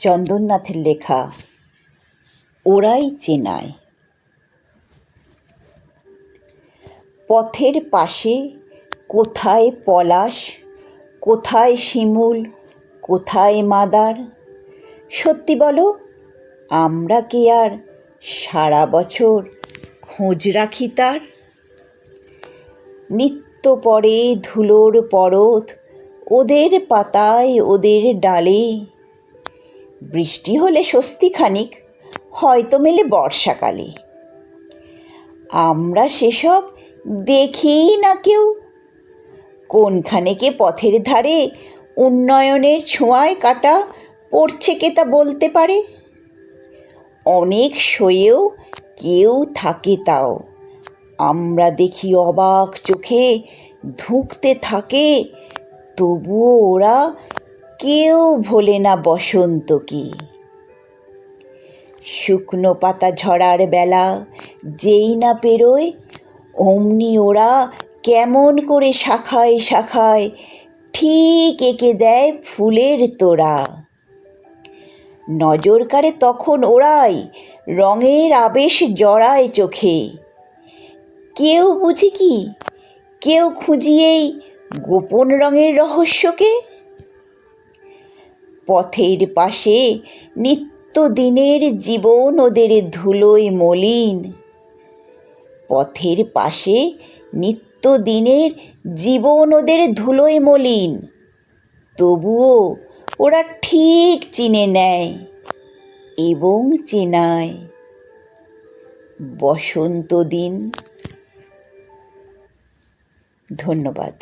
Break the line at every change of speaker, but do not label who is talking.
চন্দননাথের লেখা ওরাই চেনায়। পথের পাশে কোথায় পলাশ, কোথায় শিমুল, কোথায় মাদার, সত্যি বলো আমরা কি আর সারা বছর খোঁজ রাখি তার? নিত্য পড়ে ধুলোর পরত ওদের পাতায় ওদের ডালে, বৃষ্টি হলে স্বস্তি খানিক হয়তো মেলে বর্ষাকালে। আমরা সেসব দেখিই না কেউ, কোনখানেকে পথের ধারে উন্নয়নের ছোঁয়ায় কাটা পড়ছে কে তা বলতে পারে? অনেক সয়েও কেউ থাকে তাও আমরা দেখি অবাক চোখে ধুঁকতে থাকে, তবুও ওরা কেউ ভোলে না বসন্ত কি। শুকনো পাতা ঝরার বেলা যেই না পেরোয়, অমনি ওরা কেমন করে শাখায় শাখায় ঠিক এঁকে দেয় ফুলের তোড়া। নজর কাড়ে তখন ওরাই রঙের আবেশ জড়ায় চোখে। কেউ বুঝি কি, কেউ খুঁজিয়েই গোপন রঙের রহস্যকে? পথের পাশে নিত্যদিনের জীবন ওদের ধুলোয় মলিন, পথের পাশে নিত্যদিনের জীবন ওদের ধুলোয় মলিন, তবুও ওরা ঠিক চিনে নেয় এবং চেনায় বসন্ত দিন। ধন্যবাদ।